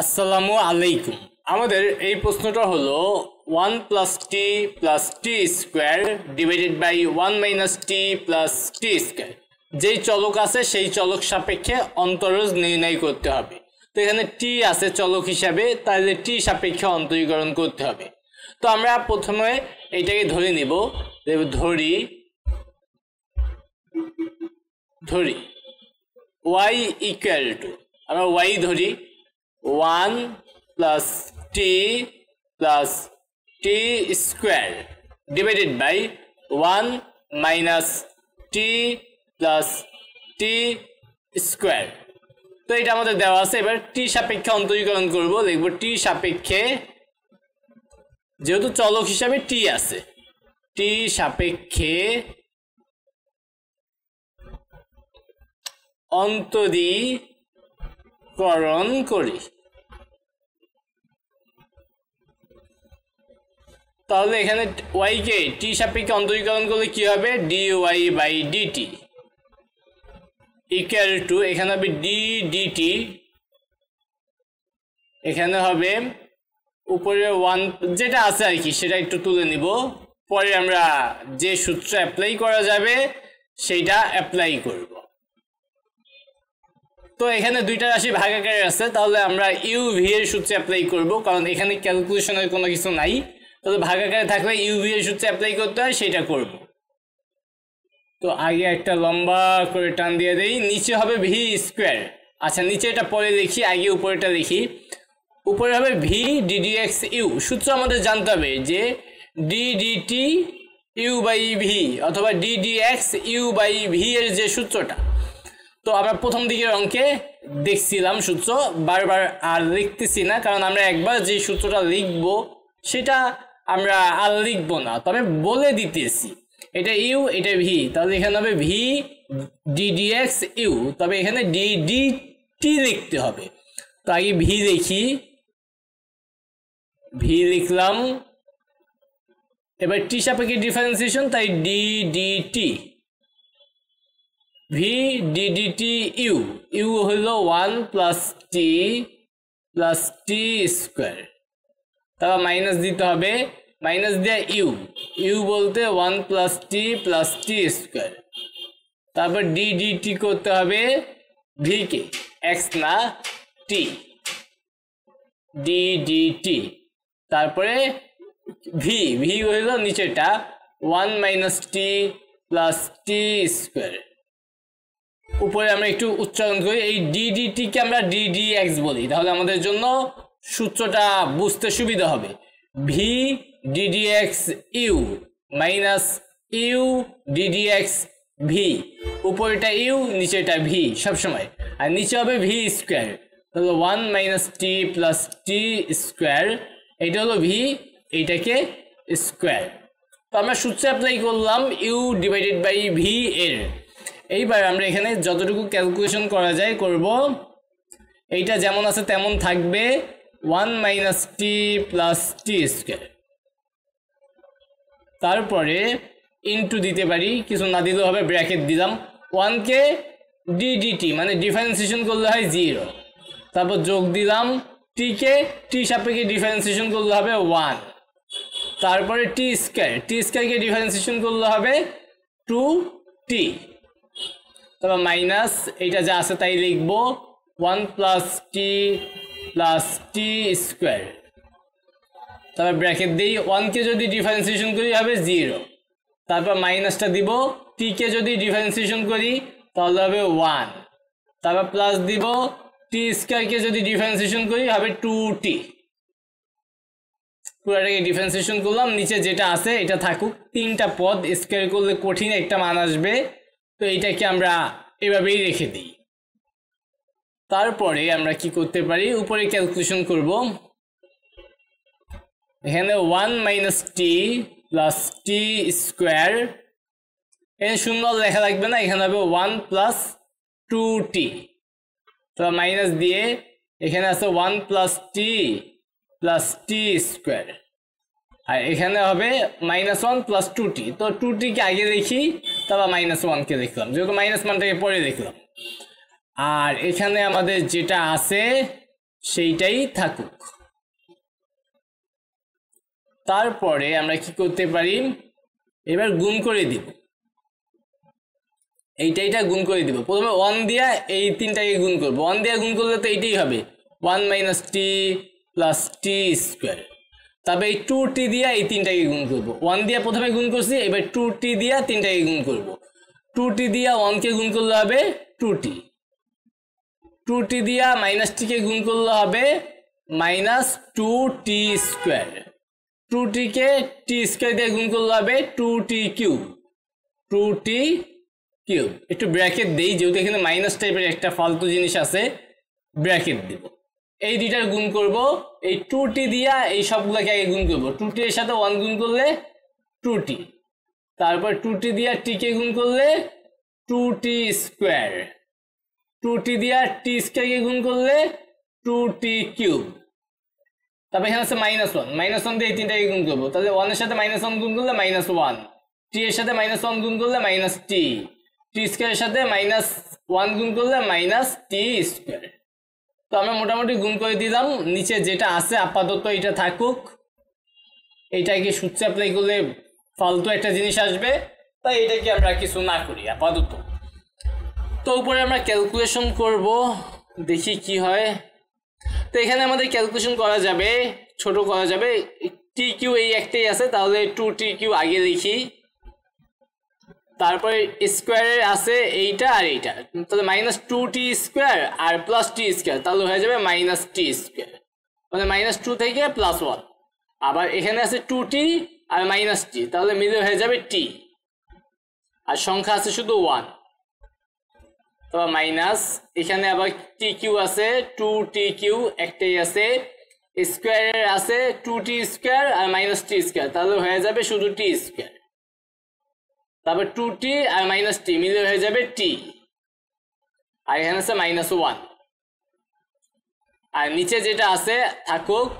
আসসালামু আলাইকুম। আমাদের এই প্রশ্নটা হলো 1 plus t plus t square divided by 1 minus t plus t square, যেই চলক আছে সেই চলক সাপেক্ষে অন্তরজ নির্ণয় করতে হবে। তো এখানে টি আছে চলক হিসাবে, তাহলে টি সাপেক্ষে অন্তরীকরণ করতে হবে। তো আমরা প্রথমে এইটাকে ধরে নিব, ধরি y ইকুয়াল টু, আমরা y ধরি 1 plus t plus t square divided by 1 minus t plus t square. তো এটা আমাদের দেওয়া আছে। এবার টি সাপেক্ষে অন্তরীকরণ করব, লিখব টি সাপেক্ষে, যেহেতু চলক হিসাবে টি আছে, টি সাপেক্ষে অন্তরীকরণ করি। তাহলে এখানে y কে টি সাপেক্ষে অন্তরীকরণ করলে কি হবে, dy by dt equal to, এখানে হবে d dt, এখানে হবে উপরে 1 যেটা আছে আর কি সেটা একটু তুলে নিব, পরে আমরা যে সূত্র অ্যাপ্লাই করা যাবে সেইটা অ্যাপ্লাই করব। তো এখানে দুইটা রাশি ভাগাকারে আছে, তাহলে আমরা ইউ ভি এর সূত্র অ্যাপ্লাই করব, কারণ এখানে ক্যালকুলেশনের কোনো কিছু নাই। তাহলে ভাগাকারে থাকলে ইউ ভি এর সূত্র অ্যাপ্লাই করতে হয়, সেটা করব। তো আগে একটা লম্বা করে টান দিয়ে দেই, নিচে হবে ভি স্কোয়ার। আচ্ছা, নিচে এটা পরে লিখি, আগে উপরেটা লিখি। উপরে হবে ভি ডিডিএক্স ইউ। সূত্র আমাদের জানতে হবে যে d dt u by v অথবা ডিডিএক্স ইউ বাই ভি এর যে সূত্রটা। তো আমরা প্রথম দিকের অঙ্কে দেখছিলাম সূত্র, বারবার আর লিখতেছি না, কারণ আমরা একবার যে সূত্রটা লিখবো সেটা আমরা আর লিখবো না, তবে বলে দিতেছি এটা ইউ এটা ভি। তাহলে এখানে হবে ভি ডিডিএক্স ইউ, তবে এখানে ডিডিটি লিখতে হবে। তো আগে ভি লিখি, ভি লিখলাম। এবার টি সাপেক্ষে ডিফারেন্সিয়েশন, তাই d dt, v d dt u, u হইল 1 plus t plus t square, তারপর মাইনাস দিতে হবে, মাইনাস দেয়া ইউ, ইউ বলতে 1 plus t plus t square, তারপর ডিডিটি করতে হবে ভি কে, এক্স না টি, ডিডিটি, তারপরে ভি, ভি হইল নিচেটা 1 minus t plus t square. উপরে আমরা একটু উচ্চারণ করি, এই ডিডিটি কে আমরা ডিডিএক্স বলি, তাহলে আমাদের জন্য সূত্রটা বুঝতে সুবিধা হবে। V d d x u minus u d d x v, উপরেটা ইউ নিচেটা ভি সবসময়, আর নিচে হবে ভি স্কোয়ার। তাহলে 1 minus t plus t square, এটা হলো ভি, এইটাকে স্কোয়ার। তো আমরা সূত্র অ্যাপ্লাই করলাম ইউ ডিভাইডেড বাই ভি এর। এইবার আমরা এখানে যতটুকু ক্যালকুলেশন করা যায় করব। এইটা যেমন আছে তেমন থাকবে, 1 minus t plus t square, তারপরে ইনটু দিতে পারি, কিছু না দিলেও হবে, ব্র্যাকেট দিলাম। 1 কে ডিডিটি মানে ডিফারেন্সিয়েশন করলে হয় 0, তারপর যোগ দিলাম টি কে, টি সাপেক্ষে ডিফারেন্সিয়েশন করলে হবে 1, তারপরে টি স্কোয়ার, টি স্কোয়ারকে ডিফারেন্সিয়েশন করলে হবে 2টি, তারপর মাইনাস এইটা যা আছে তাই লিখবো 1 plus t plus t square, তারপর ব্র্যাকেট দিই, 1 কে যদি ডিফারেন্সিয়েশন করি হবে 0, তারপর মাইনাসটা দিব, টি কে যদি ডিফারেন্সিয়েশন করি তাহলে হবে 1, তারপর প্লাস দিব, টি স্কোয়ারকে যদি ডিফারেন্সিয়েশন করি হবে 2টি। পুরোটাকে ডিফারেন্সিয়েশন করলাম, নিচে যেটা আছে এটা থাকুক, 3টা পদ স্কোয়ার করলে কঠিন একটা মান আসবে, তো এইটাকে আমরা এভাবেই রেখে দিই। তারপরে আমরা কি করতে পারি, উপরে ক্যালকুলেশন করব। এখানে 1 minus t plus t square, এখানে শূন্য লেখা লাগবে না, এখানে হবে 1 প্লাস 2টি, তো মাইনাস দিয়ে এখানে আছে 1 plus t plus t square, আর এখানে হবে মাইনাস 1 প্লাস 2টি। তো 2টিকে আগে দেখি, তারপর মাইনাস 1কে দেখলাম, যেহেতু মাইনাস মানটাকে পরে দেখলাম। আর এখানে আমাদের যেটা আছে সেইটাই থাকুক। তারপরে আমরা কি করতে পারি, এবার গুণ করে দিব, এইটা গুণ করে দিব। প্রথমে 1 দিয়া এই তিনটাকে গুণ করব, 1 দিয়া গুণ করলে তো এইটাই হবে 1 minus t plus t square. তারপরে এই 2t দিয়া এই তিনটাকে গুণ করব, 1 দিয়া প্রথমে গুণ করছি, এবার 2t দিয়া তিনটাকে গুণ করব। 2t দিয়া 1 কে গুণ করলে হবে 2t, 2t দিয়া মাইনাস টি কে গুণ করলে হবে মাইনাস 2t স্কোয়ার, 2t কে টি স্কোয়ার দিয়ে গুণ করলে হবে 2t কিউব, 2t কিউব। একটু ব্র্যাকেট দেই, যেহেতু এখানে মাইনাস টাইপের একটা ফালতু জিনিস আছে, ব্র্যাকেট দেব। এই দুইটার গুণ করব, এই 2t দিয়া এই সবগুলোকে আগে গুণ করব, 2t এর সাথে 1 গুণ করলে 2t, তারপর 2t দিয়া t কে গুণ করলে 2t স্কোয়ার, 2t দিয়া টি স্কোয়ার কে গুণ করলে 2t কিউব। তারপর এখানে আছে -1, -1 দিয়ে এই তিনটাকে গুণ করবো, তাহলে 1 এর সাথে -1 গুণ করলে -1, টি এর সাথে -1 গুণ করলে -t, টি স্কোয়ারের সাথে -1 গুণ করলে -t স্কোয়ার। তো আমরা মোটামুটি গুণ করে দিলাম, নিচে যেটা আছে আপাতত এটা থাকুক, এইটাকে সূত্রে অ্যাপ্লাই করলে ফালতু একটা জিনিস আসবে, তাই এটাকে আমরা কিছু না করি আপাতত। তো উপরে আমরা ক্যালকুলেশন করব, দেখি কি হয়। তো এখানে আমাদের ক্যালকুলেশন করা যাবে, ছোট করা যাবে, টি কিউ এই একটাই আছে, তাহলে 2t কিউ আগে লিখি, তারপরে স্কোয়ারের আছে এইটা আর এইটা, তাহলে -2t স্কোয়ার আর প্লাস টি স্কোয়ার, তাহলে হয়ে যাবে -t স্কোয়ার, মানে -2 থেকে +1। আবার এখানে আছে 2t আর -t, তাহলে মিলে হয়ে যাবে t, আর সংখ্যা আছে শুধু 1, তো মাইনাস এখানে আবার টি কিউ আছে, 2t কিউ একটাই আছে, স্কোয়ারের আছে 2t স্কোয়ার আর -t স্কোয়ার, তাহলে হয়ে যাবে শুধু t স্কোয়ার, তারপর 2t আর -t মিলে হয়ে যাবে t, আর এখানে আছে -1, আর নিচে যেটা আছে থাকুক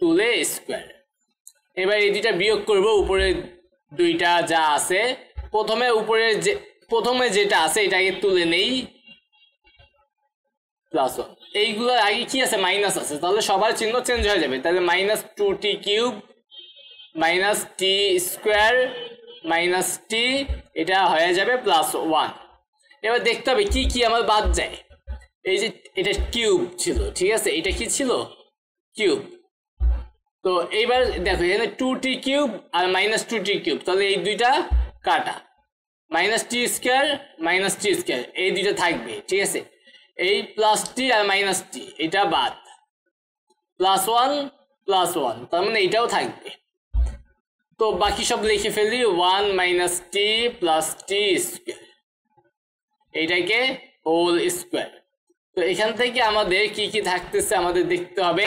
তুলে স্কোয়ার। এবার এই দুইটা বিয়োগ করব, উপরে দুইটা যা আছে, প্রথমে যেটা আছে এটাকে তুলে নেই, +1, এইগুলোর আগে কি আছে মাইনাস আছে, তাহলে সবার চিহ্ন চেঞ্জ হয়ে যাবে, তাহলে -2t cube -t square -t, এটা হয়ে যাবে +1। এবার দেখতে হবে কি কি আমার বাদ যায়, এই যে এটা কিউব ছিল, ঠিক আছে, এটা কি ছিল কিউব, তো এইবার দেখো এখানে 2t কিউব আর -2t কিউব, তাহলে এই দুইটা কাটা, -t স্কোয়ার -t স্কোয়ার এই দুইটা থাকবে, ঠিক আছে, এই +t আর -t এটা বাদ, +1 +1, তার মানে এটাও থাকবে। তো বাকি সব লিখে ফেলি, 1 - t + t স্কোয়ার, এইটাকে হোল স্কোয়ার। তো এখান থেকে আমাদের কি কি থাকতেছে আমাদের দেখতে হবে,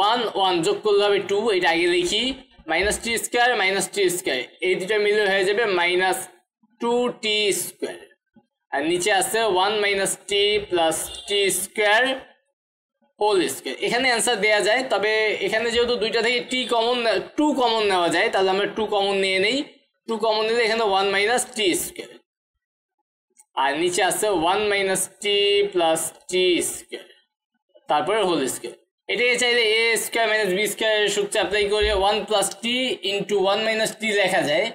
1 1 যোগ করলে হবে 2, এটা আগে লিখি, -t স্কোয়ার -t স্কোয়ার এই দুটো মিলে হয়ে যাবে -2t স্কোয়ার, আর নিচে আছে 1 - t + t square whole square. এখানে অ্যান্সার দেওয়া যায়, তবে এখানে যেহেতু দুইটা থেকে টু কমন নেওয়া যায়, তাহলে আমরা 2 কমন নিয়ে নেই, 2 কমন নিলে এখানে 1 - t স্কোয়ার, আর নিচে আছে 1 - t + t স্কোয়ার, তারপরে হোল স্কোয়ার। এটাকে চাইলে a স্কোয়ার - b স্কোয়ারের সূত্রে অ্যাপ্লাই করে 1 + t × 1 - t লেখা যায়,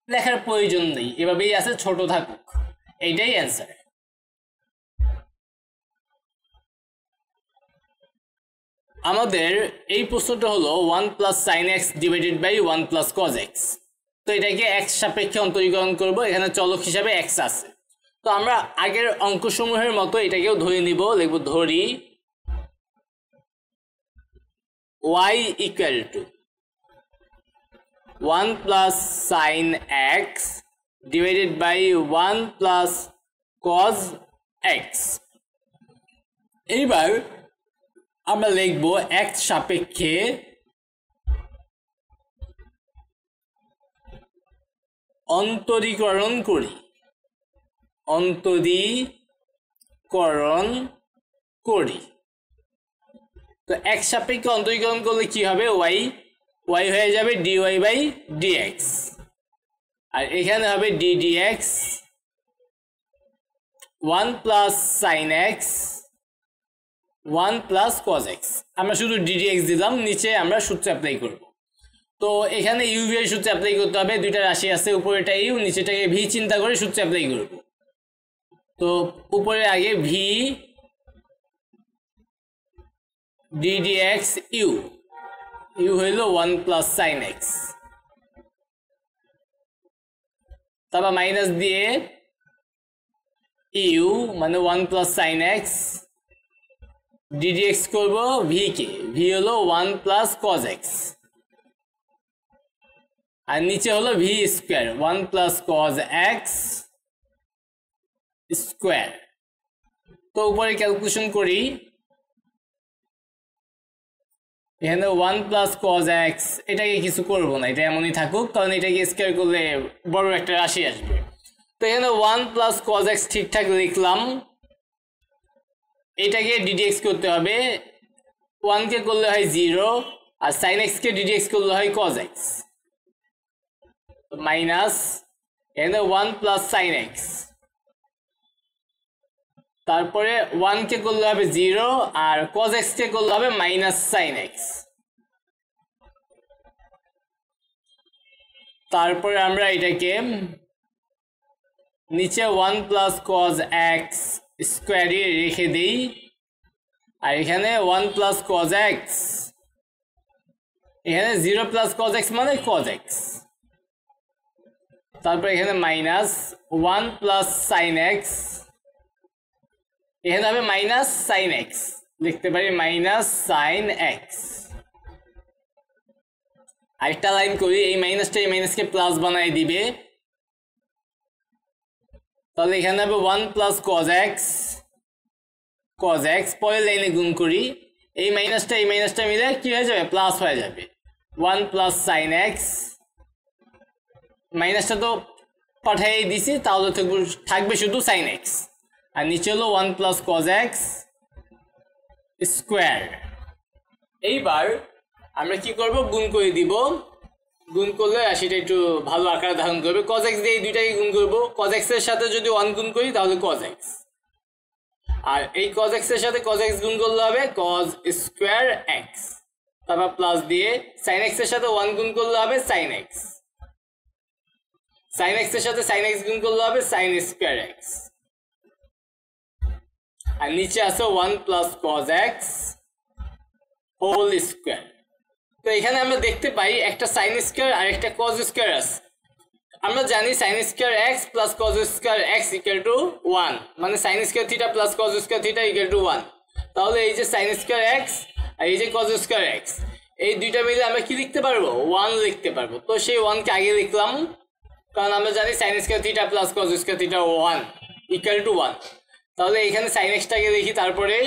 লেখার প্রয়োজন নেই, এভাবেই আছে, ছোট থাকুক, এইটাই অ্যান্সার। আমাদের এই প্রশ্নটা হলো 1 + sin x / 1 + cos x, তো এটাকে x সাপেক্ষে অন্তরীকরণ করব, এখানে চলক হিসাবে x আছে, তো আমরা আগের অঙ্কসমূহের মতো এটাকেও ধরে নিব, লিখব ধরি y = 1 + sin x / 1 + cos x। এইবার আমরা লিখব x সাপেক্ষে অন্তরীকরণ করি, তো x সাপেক্ষে অন্তরীকরণ করলে কি হবে, y হয়ে যাবে dy/dx, আর এখানে হবে ddx 1 plus sine x 1 plus cos x. আমরা শুধু ডিডিএক্স দিলাম, নিচে আমরা সূত্র অ্যাপ্লাই করব। তো এখানে ইউভি এর সূত্র অ্যাপ্লাই করতে হবে, দুইটা রাশি আছে, উপরেটা ইউ নিচেটাকে ভি চিন্তা করে সূত্র অ্যাপ্লাই করব। তো উপরে আগে ভি ডিডিএক্স ইউ, ইউ হইল 1 প্লাস সাইন এক্স, তারপর মাইনাস দিয়ে ইউ মানে 1 প্লাস সাইন এক্স ডিডিএক্স করব ভি কে, ভি হলো 1 প্লাস কজ এক্স, আর নিচে হলো V square 1 plus cos x square. তো উপরে ক্যালকুলেশন করি, এখানে 1 প্লাস কজ এক্স, এটাকে কিছু করবো না, এটা এমনই থাকুক, কারণ এটাকে স্কোয়ার করলে বড় একটা রাশি আসবে। তো এখানে 1 প্লাস কজ এক্স ঠিকঠাক লিখলাম, এটাকে ডিডিএক্স করতে হবে, 1 কে করলে হয় 0 আর সাইন এক্স কে ডিডিএক্স করলে হয় কজ এক্স, মাইনাস এখানে 1 প্লাস সাইন এক্স, তারপরে 1 কে করলে হবে 0 আর cos x কে করলে হবে মাইনাস সাইন এক্স। তারপরে আমরা এটাকে নিচে 1 প্লাস cos x স্কোয়ারে রেখে দেই, আর এখানে 1 প্লাস cos x, এখানে 0 প্লাস cos x মানে cos x, তারপর এখানে মাইনাস 1 প্লাস সাইন এক্স, এখানে হবে মাইনাস সাইন এক্স, লিখতে পারি মাইনাস সাইন এক্স। আরেকটা লাইন করি, এই মাইনাসটা এই মাইনাসকে প্লাস বানাই দিবে, তাহলে এখানে হবে 1 plus cos x, cos x, পরের লাইনে গুণ করি, এই মাইনাসটা এই মাইনাসটা মিলে কি হয়ে যাবে, প্লাস হয়ে যাবে 1 প্লাস সাইন এক্স, মাইনাসটা তো পাঠিয়ে দিছি, তাহলে থাকবে শুধু সাইন এক্স, আর নিচে হলো 1 প্লাস কজ এক্স স্কোয়ার। এইবার আমরা কি করব, গুণ করে দিব, গুণ করলে রাশিটা একটু ভালো আকার ধারণ করবে। কজ এক্স দিয়ে এই দুইটাকে গুণ করব, কজ এক্স এর সাথে যদি 1 গুণ করি তাহলে কজ এক্স, আর এই কজ এক্স এর সাথে কজ এক্স গুণ করলে হবে কজ স্কোয়ার এক্স, তারপর প্লাস দিয়ে সাইন এক্স এর সাথে 1 গুণ করলে হবে সাইন এক্স, সাইন এক্স এর সাথে সাইন এক্স গুণ করলে হবে সাইন স্কোয়ার এক্স, আর নিচে আছে 1 plus cos x whole square. তো এখানে আমরা দেখতে পাই একটা সাইন স্কোয়ার আর একটা কজ স্কোয়ার আছে। আমরা জানি sine square x plus cos square x equal to 1, মানে sine square theta plus cos square theta equal to 1। তাহলে এই যে সাইন স্কোয়ার এক্স আর এই যে কজ স্কোয়ার এক্স, এই দুইটা মিলে আমরা কি লিখতে পারবো, 1 লিখতে পারবো। তো সেই 1 কে আগে লিখলাম, কারণ আমরা জানি sine square theta plus cos square theta 1 equal to 1। তাহলে এখানে সাইন এক্সটাকে লিখি, তারপরে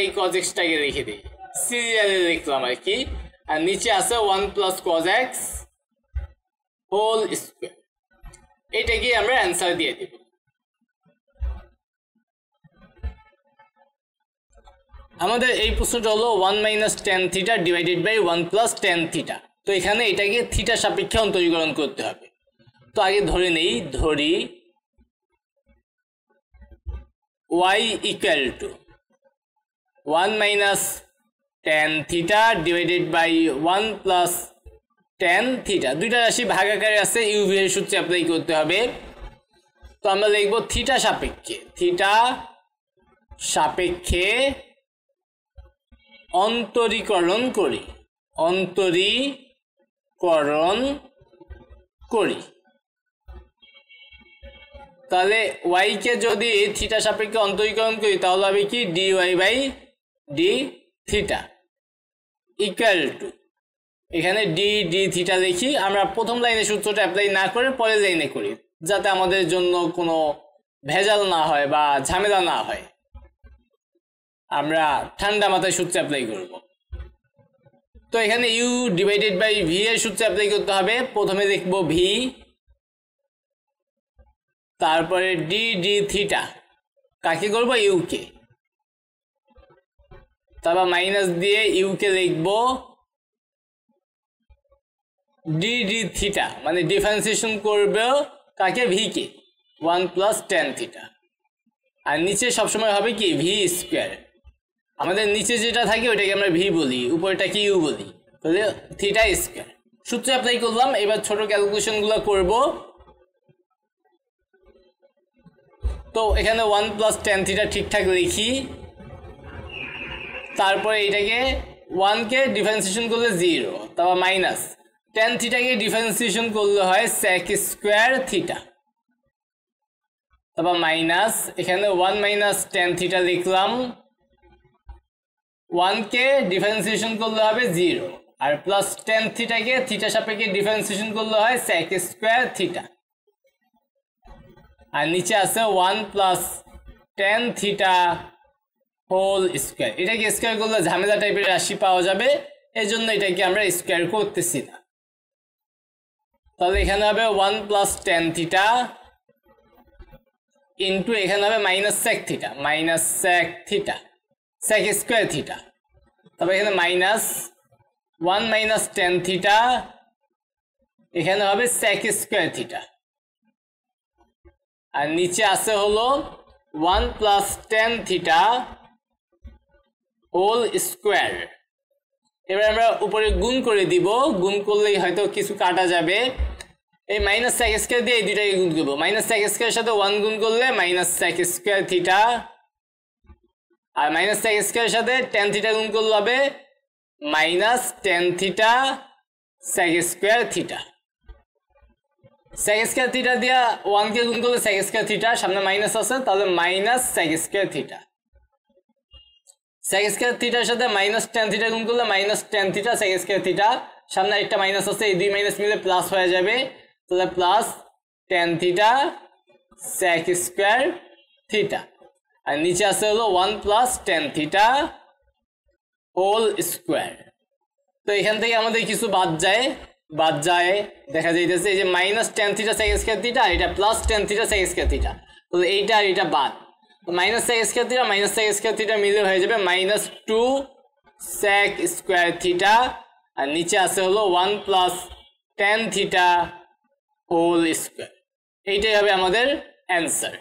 এই কজ এক্সটাকে লিখে দিই, সিরিয়ালে লিখলাম আর কি, আর নিচে আছে 1 plus cos x whole square. এটাকে আমরা অ্যান্সার দিয়ে দিব। আমাদের এই প্রশ্নটা হলো 1 minus tan theta divided by 1 plus tan theta. তো এখানে এটাকে থিটা সাপেক্ষে অন্তরীকরণ করতে হবে। তো আগে ধরে নেই, ধরি y equal to 1 minus tan theta divided by 1 plus tan theta. দুইটা রাশি ভাগাকারে আছে, ইউভি এর সূত্রে অ্যাপ্লাই করতে হবে। তো আমরা লিখব থিটা সাপেক্ষে অন্তরীকরণ করি। তাহলে y কে যদি থিটা সাপেক্ষে অন্তরীকরণ করি তাহলে হবে কি dy by d theta equal to, এখানে ডি থিটা লিখি। আমরা প্রথম লাইনে সূত্রটা অ্যাপ্লাই না করে পরের লাইনে করি, যাতে আমাদের জন্য কোনো ভেজাল না হয় বা ঝামেলা না হয়। আমরা ঠান্ডা মাথায় সূত্র অ্যাপ্লাই করব। তো এখানে ইউ ডিভাইডেড বাই ভি এর সূত্র অ্যাপ্লাই করতে হবে। প্রথমে লিখব ভি, তারপরে ডি থিটা, কাকে করব, ইউকে, তারপর মাইনাস দিয়ে ইউকে লিখব ডি থিটা, মানে ডিফারেন্সিয়েশন করবে কাকে, ভি কে, 1 প্লাস টেন থিটা। আর নিচে সবসময় হবে কি ভি স্কোয়ার। আমাদের নিচে যেটা থাকে ওটাকে আমরা ভি বলি, উপরেটাকে ইউ বলি, তাহলে থিটা স্কোয়ার। সূত্র অ্যাপ্লাই করলাম, এবার ছোট ক্যালকুলেশনগুলো করব। তো এখানে 1 + tan থিটা ঠিকঠাক লিখি, তারপরে এটাকে 1কে ডিফারেন্সিয়েশন করলে 0, তারপর মাইনাস tan থিটাকে ডিফারেন্সিয়েশন করলে হয় sec স্কোয়ার থিটা, তারপর মাইনাস এখানে 1 - tan থিটা লিখলাম, 1কে ডিফারেন্সিয়েশন করলে হবে 0, আর প্লাস tan থিটাকে থিটা সাপেক্ষে ডিফারেন্সিয়েশন করলে হয় sec স্কোয়ার থিটা, আর নিচে আছে 1 + tan থিটা হোল স্কোয়ার। এটাকে স্কোয়ার করলে ঝামেলা টাইপের রাশি পাওয়া যাবে, এই জন্য এটাকে আমরা স্কোয়ার করতেছি না। তাহলে এখানে হবে 1 + tan থিটা ইন্টু এখানে হবে -sec theta, -sec theta sec square theta, তবে এখানে -1 - tan থিটা, এখানে হবে sec স্কোয়ার থিটা, আর নিচে আছে হলো 1 + tan থিটা হোল স্কোয়ার। এবার আমরা উপরে গুণ করে দিব, গুণ করলেই হয়তো কিছু কাটা যাবে। এই -sec স্কোয়ার দিয়ে এই দুইটাকে গুণ করবো, -sec স্কোয়ারের সাথে 1 গুণ করলে -sec স্কোয়ার থিটা, আর -sec স্কোয়ারের সাথে tan থিটা গুণ করলে হবে -tan theta sec square theta. sec square theta দিয়া 1কে গুণ করলে sec স্কোয়ার থিটা, সামনে মাইনাস আছে তাহলে -sec square theta, sec square থিটার সাথে -tan থিটা গুণ করলে -tan theta sec square theta, সামনে একটা মাইনাস আছে, এই দুই মাইনাস মিলে প্লাস হয়ে যাবে, তাহলে +tan theta sec square theta, আর নিচে আছে হলো 1 + tan থিটা হোল স্কোয়ার। তো এখান থেকে আমাদের কিছু বাদ যায় দেখা যাইতেছে এই যে -tan theta sec square theta, এটা +tan theta sec square theta, তো এইটা আর এটা বাদ, -sec square theta -sec square theta মিলে হয়ে যাবে -2 sec স্কোয়ার থিটা, আর নিচে আছে হলো 1 + tan থিটা হোল স্কোয়ার। এইটাই হবে আমাদের অ্যান্সার।